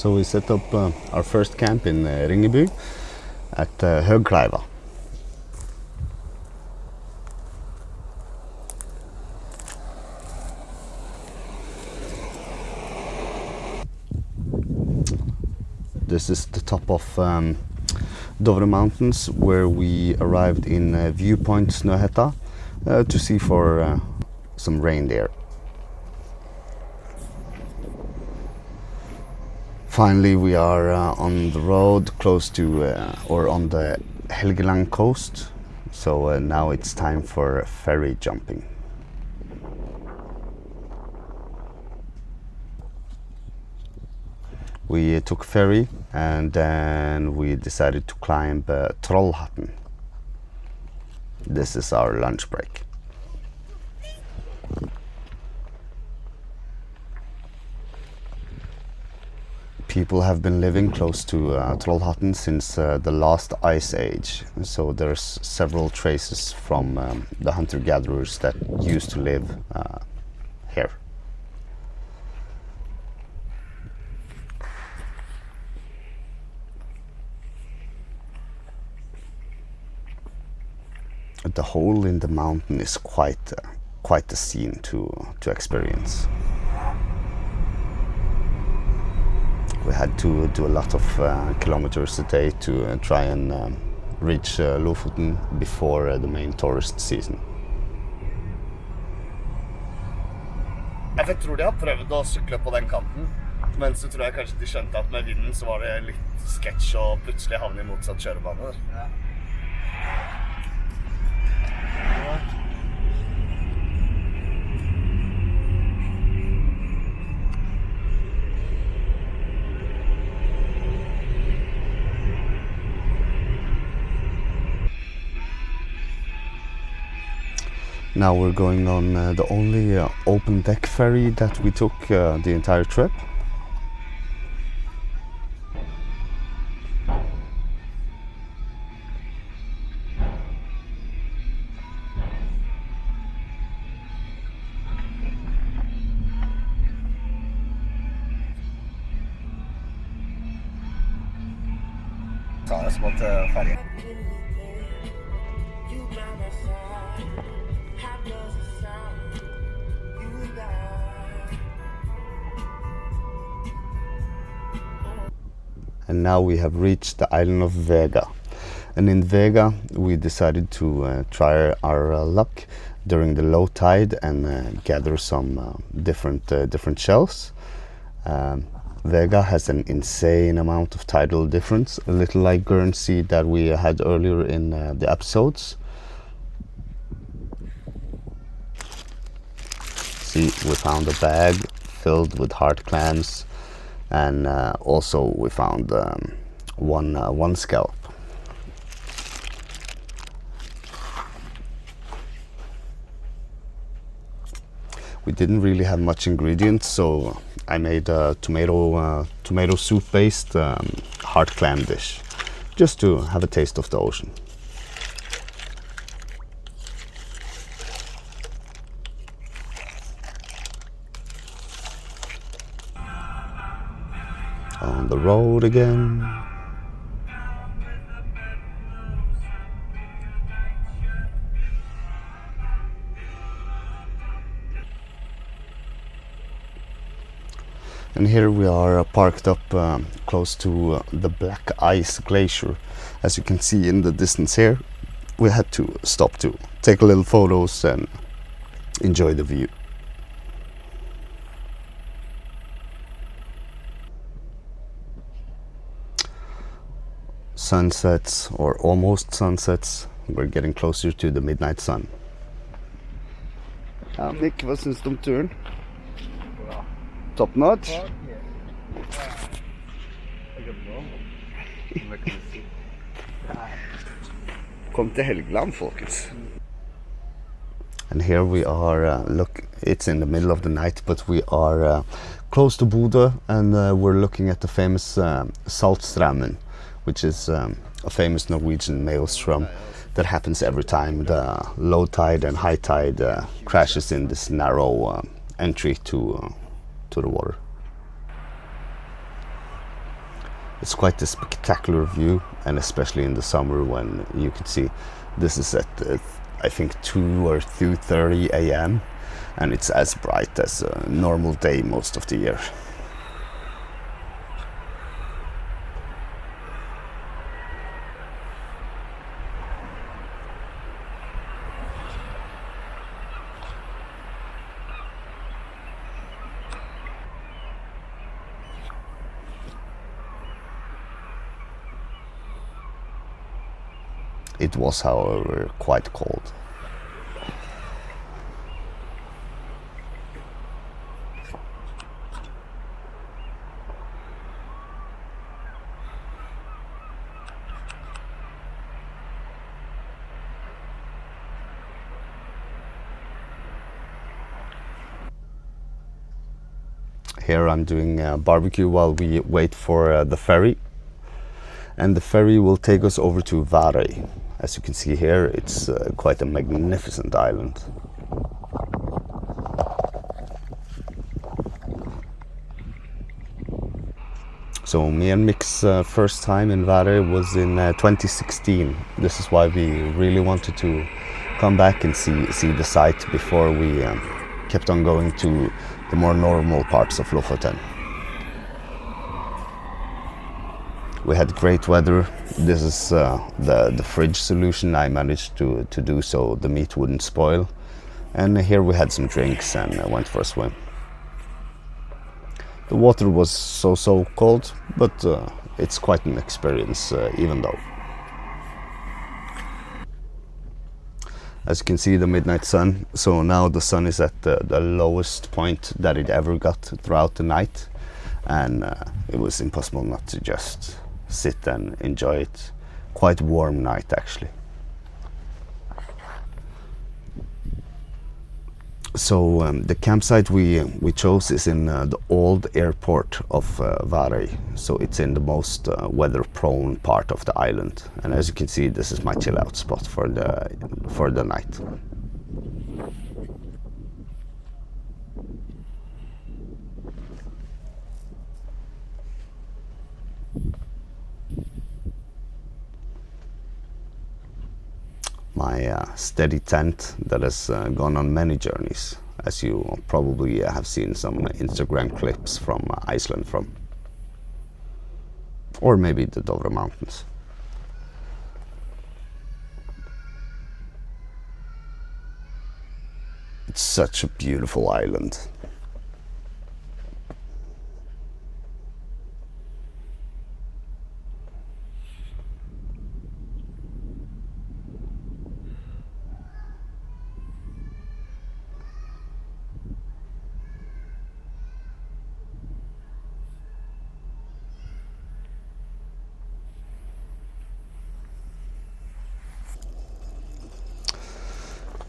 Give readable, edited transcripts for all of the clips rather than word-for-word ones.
So we set up our first camp in Ringeby at Høgkleiva. This is the top of Dovre Mountains, where we arrived in viewpoint Snøhetta to see for some reindeer. Finally, we are on the road close to or on the Helgeland coast, so now it's time for ferry jumping. We took ferry and then we decided to climb Trollhatten. This is our lunch break. People have been living close to Trollhatten since the last ice age, so there's several traces from the hunter-gatherers that used to live here. The hole in the mountain is quite a scene to experience. We had to do a lot of kilometers a day to try and reach Lofoten before the main tourist season. Jeg tror de har prøvd å sykle på den kanten, men så tror jeg kanskje de skjønte at med vinden så var det litt sketsj og plutselig havne i motsatt kjørebane. Ja. Now we're going on the only open deck ferry that we took the entire trip. Ta oss mot fergen. And now we have reached the island of Vega. And in Vega we decided to try our luck during the low tide and gather some different shells. Vega has an insane amount of tidal difference, a little like Guernsey that we had earlier in the episodes. See, we found a bag filled with hard clams, and also we found one scalp. We didn't really have much ingredients, so I made a tomato soup based hard clam dish, just to have a taste of the ocean. On the road again. And here we are parked up close to the Black Ice Glacier. As you can see in the distance here, we had to stop to take a little photos and enjoy the view. Sunsets, or almost sunsets. We're getting closer to the midnight sun. Ja, Nick, hva syns du om turen? Bra. Top notch? Kom til Helgeland, folkens. And here we are, look, it's in the middle of the night, but we are close to Bodø, and we're looking at the famous Saltstraumen, which is a famous Norwegian maelstrom that happens every time the low tide and high tide crashes in this narrow entry to the water. It's quite a spectacular view, and especially in the summer when you can see this is at I think 2 or 2:30 a.m. and it's as bright as a normal day most of the year. It was, however, quite cold. Here I'm doing a barbecue while we wait for the ferry. And the ferry will take us over to Varøy. As you can see here, it's quite a magnificent island. So me and Mick's first time in Varøy was in 2016. This is why we really wanted to come back and see the site before we kept on going to the more normal parts of Lofoten. We had great weather. This is the fridge solution. I managed to do so the meat wouldn't spoil. And here we had some drinks and went for a swim. The water was so cold, but it's quite an experience even though. As you can see, the midnight sun. So now the sun is at the lowest point that it ever got throughout the night. And it was impossible not to just sit and enjoy it. Quite warm night actually. So the campsite we chose is in the old airport of Varøy. So it's in the most weather-prone part of the island. And as you can see, this is my chill-out spot for the night. My steady tent that has gone on many journeys, as you probably have seen some Instagram clips from Iceland from, or maybe the Dovre Mountains. It's such a beautiful island.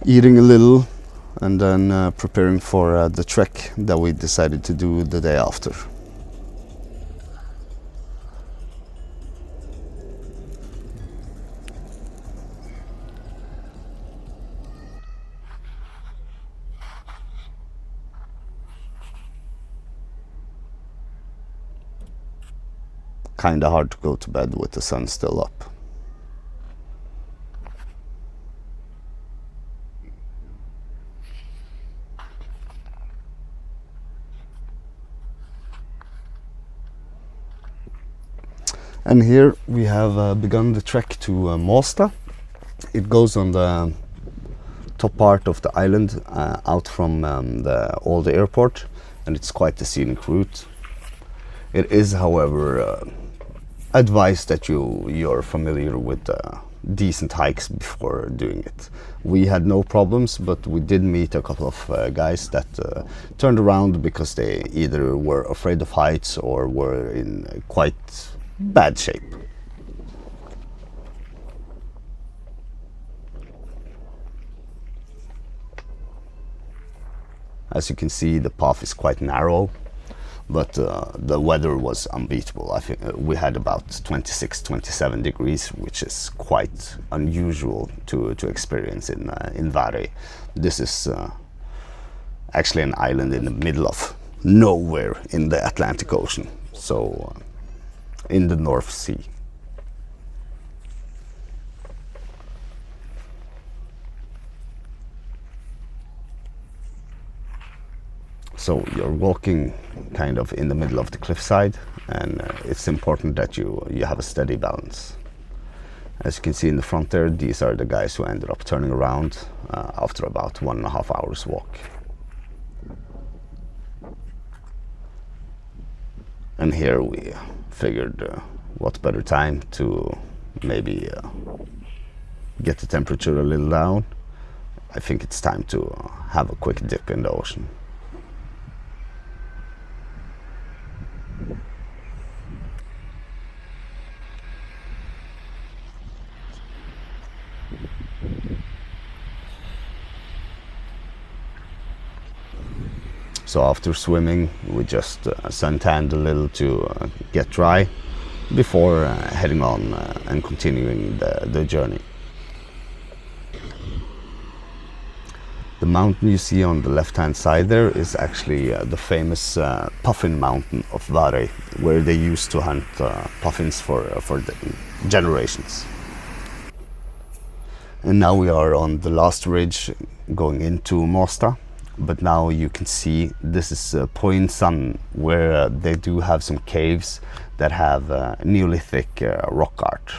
Eating a little and then preparing for the trek that we decided to do the day after. Kinda hard to go to bed with the sun still up. And here we have begun the trek to Målstad. It goes on the top part of the island out from the old airport, and it's quite a scenic route. It is, however, advised that you're familiar with decent hikes before doing it. We had no problems, but we did meet a couple of guys that turned around because they either were afraid of heights or were in quite bad shape. As you can see, the path is quite narrow, but the weather was unbeatable. I think we had about 26-27 degrees, which is quite unusual to experience in Varøy. This is actually an island in the middle of nowhere in the Atlantic Ocean, so in the North Sea. So you're walking kind of in the middle of the cliffside, and it's important that you have a steady balance. As you can see in the front there, these are the guys who ended up turning around after about 1.5 hours walk. And here we figured what better time to maybe get the temperature a little down. I think it's time to have a quick dip in the ocean. So after swimming, we just suntanned a little to get dry before heading on and continuing the journey. The mountain you see on the left-hand side there is actually the famous puffin mountain of Varøy, where they used to hunt puffins for the generations. And now we are on the last ridge going into Måstad. But now you can see this is Point Sun, where they do have some caves that have Neolithic rock art.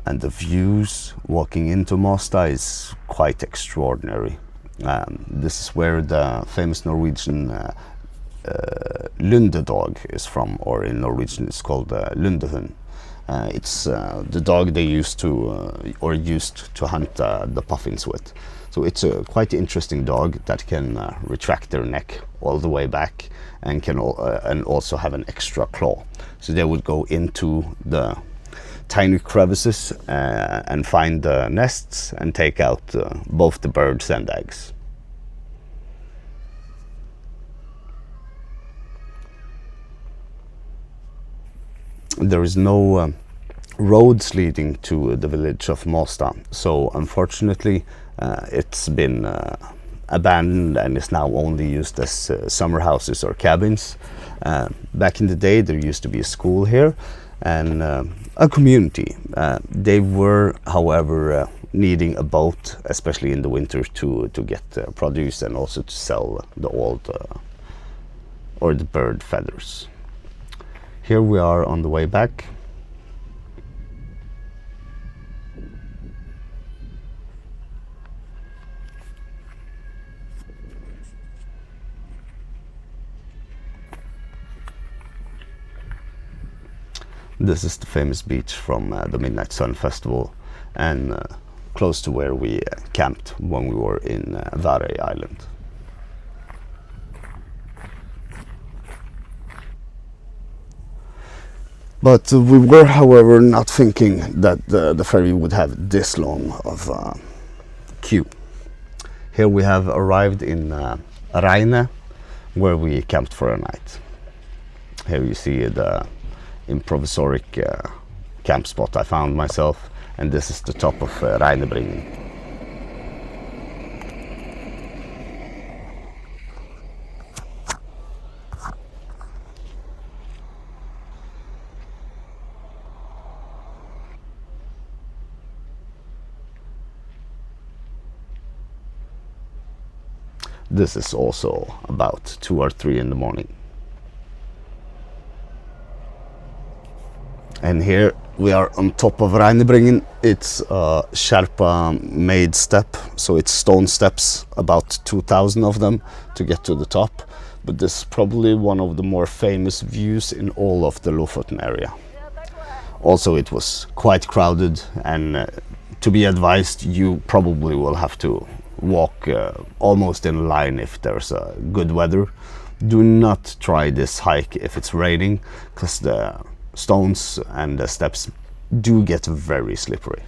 And the views walking into Måstad is quite extraordinary. This is where the famous Norwegian Lunde dog is from, or in Norwegian it's called Lundehund. It's the dog they used to hunt the puffins with. So it's a quite interesting dog that can retract their neck all the way back and can and also have an extra claw. So they would go into the tiny crevices and find the nests and take out both the birds and eggs. There is no roads leading to the village of Måstad, so unfortunately it's been abandoned and is now only used as summer houses or cabins. Back in the day there used to be a school here and a community. They were, however, needing a boat, especially in the winter, to get produce and also to sell the old or the bird feathers. Here we are on the way back. This is the famous beach from the Midnight Sun Festival, and close to where we camped when we were in Varøy Island. But we were, however, not thinking that the ferry would have this long of queue. Here we have arrived in Reine, where we camped for a night. Here you see the improvisoric camp spot I found myself, and this is the top of Reinebringen. This is also about 2 or 3 in the morning. And here we are on top of Reinebringen. It's a Sherpa made step, so it's stone steps, about 2,000 of them to get to the top. But this is probably one of the more famous views in all of the Lofoten area. Also, it was quite crowded, and to be advised, you probably will have to walk almost in line if there's good weather. Do not try this hike if it's raining, because the stones and the steps do get very slippery.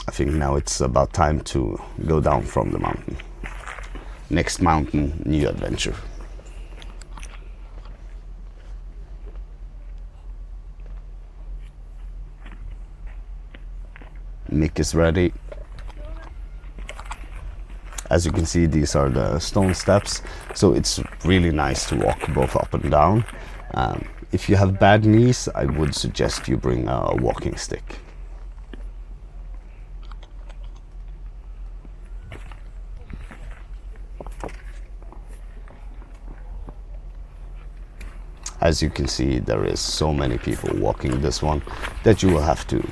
I think now it's about time to go down from the mountain. Next mountain, new adventure. Mick is ready. As you can see, these are the stone steps, so it's really nice to walk both up and down. If you have bad knees, I would suggest you bring a walking stick. As you can see, there is so many people walking this one that you will have to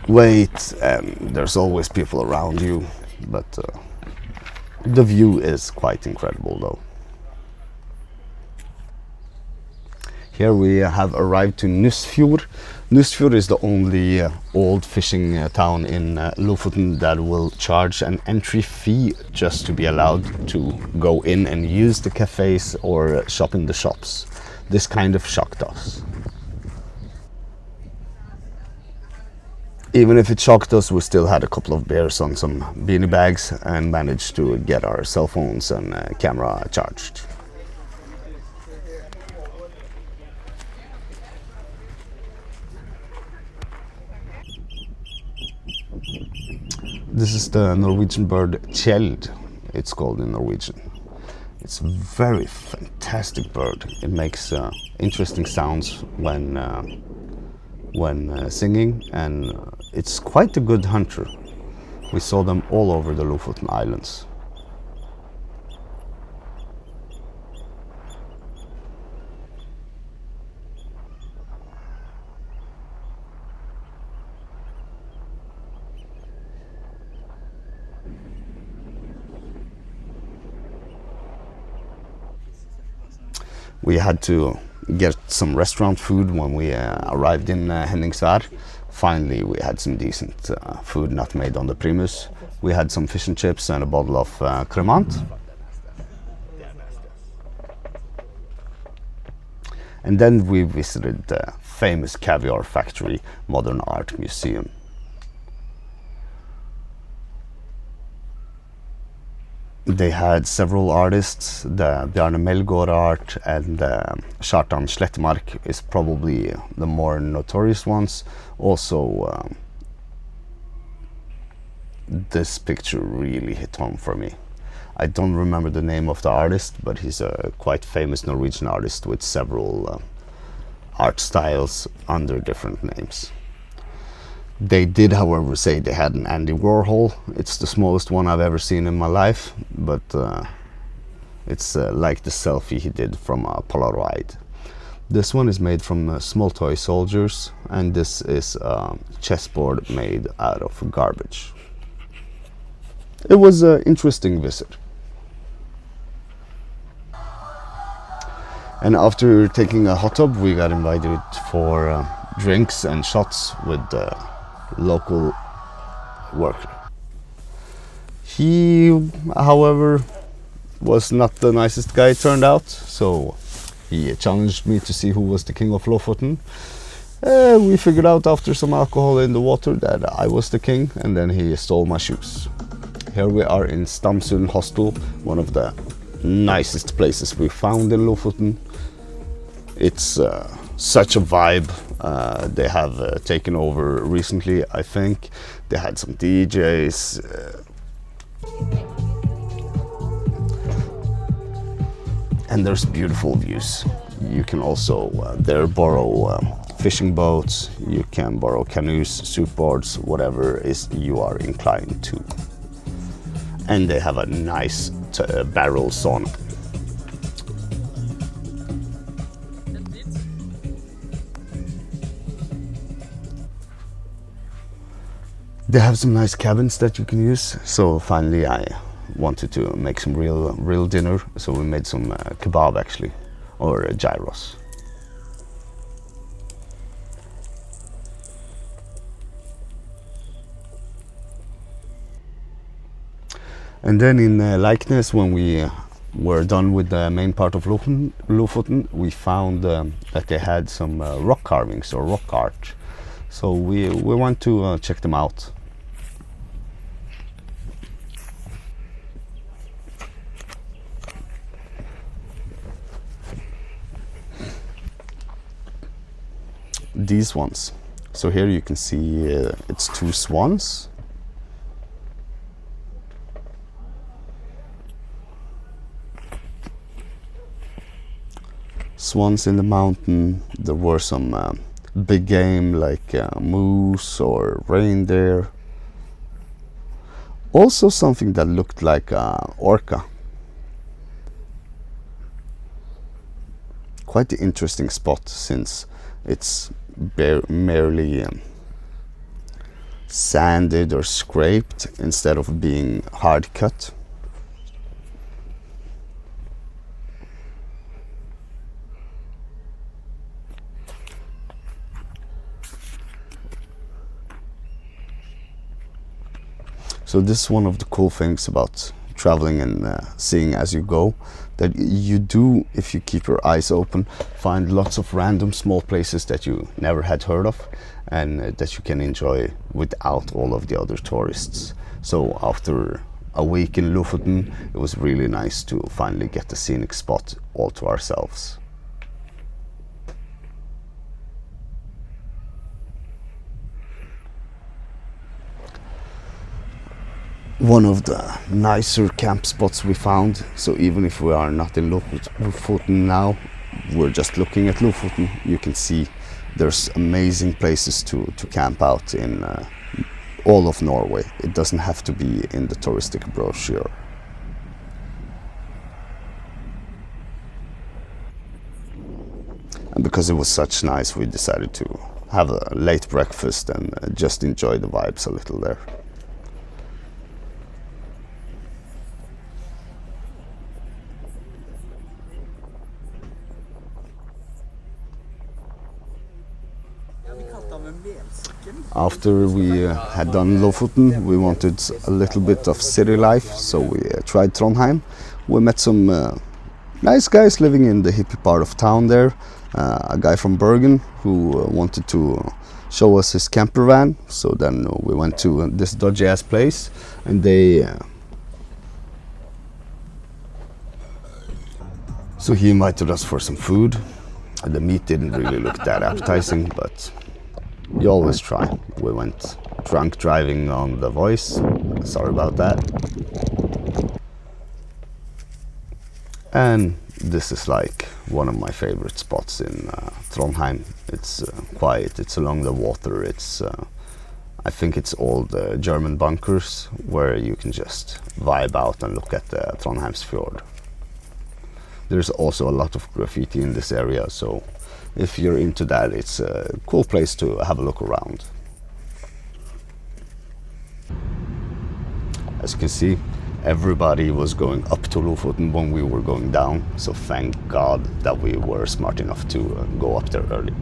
wait, and there's always people around you, but the view is quite incredible though. Here we have arrived to Nusfjord. Nusfjord is the only old fishing town in Lofoten that will charge an entry fee just to be allowed to go in and use the cafes or shop in the shops. This kind of shocked us. Even if it shocked us, we still had a couple of beers on some beanie bags and managed to get our cell phones and camera charged. This is the Norwegian bird Kjeld, it's called in Norwegian. It's a very fantastic bird. It makes interesting sounds when singing, and it's quite a good hunter. We saw them all over the Lofoten Islands. We had to get some restaurant food when we arrived in Henningsvær. Finally, we had some decent food not made on the Primus. We had some fish and chips and a bottle of cremant. And then we visited the famous caviar factory, Modern Art Museum. They had several artists. The Bjarne Melgaard art and Kjartan Slettemark is probably the more notorious ones. Also, this picture really hit home for me. I don't remember the name of the artist, but he's a quite famous Norwegian artist with several art styles under different names. They did, however, say they had an Andy Warhol. It's the smallest one I've ever seen in my life, but it's like the selfie he did from a Polaroid. This one is made from small toy soldiers, and this is a chessboard made out of garbage. It was an interesting visit. And after taking a hot tub, we got invited for drinks and shots with the local worker. He, however, was not the nicest guy, it turned out, so he challenged me to see who was the king of Lofoten. We figured out after some alcohol in the water that I was the king, and then he stole my shoes. Here we are in Stamsund Hostel, one of the nicest places we found in Lofoten. It's such a vibe. They have taken over recently, I think. They had some DJs. And there's beautiful views. You can also there borrow fishing boats, you can borrow canoes, soup boards, whatever is you are inclined to. And they have a nice barrel sauna. They have some nice cabins that you can use. So finally I wanted to make some real dinner. So we made some kebab actually, or gyros. And then in Leiknes, when we were done with the main part of Lofoten, we found that they had some rock carvings or rock art. So we went to check them out. These ones. So here you can see it's two swans. swans in the mountain. There were some big game like moose or reindeer. Also something that looked like orca. Quite an interesting spot since it's merely sanded or scraped instead of being hard cut. So this is one of the cool things about traveling and seeing as you go, that you do, if you keep your eyes open, find lots of random small places that you never had heard of, and that you can enjoy without all of the other tourists. So after a week in Lofoten, it was really nice to finally get the scenic spot all to ourselves. One of the nicer camp spots we found, so even if we are not in Lofoten now, we're just looking at Lofoten, you can see there's amazing places to camp out in all of Norway. It doesn't have to be in the touristic brochure. And because it was such nice, we decided to have a late breakfast and just enjoy the vibes a little there. After we had done Lofoten, we wanted a little bit of city life, so we tried Trondheim. We met some nice guys living in the hippie part of town there. A guy from Bergen who wanted to show us his camper van, so then we went to this dodgy ass place, and so he invited us for some food. The meat didn't really look that appetizing, but you always try. We went drunk driving on the Voice. Sorry about that. And this is like one of my favorite spots in Trondheim. It's quiet, it's along the water, it's I think it's all the German bunkers where you can just vibe out and look at the Trondheimsfjord. There's also a lot of graffiti in this area, so if you're into that, it's a cool place to have a look around. As you can see, everybody was going up to Lofoten when we were going down, so thank God that we were smart enough to go up there early.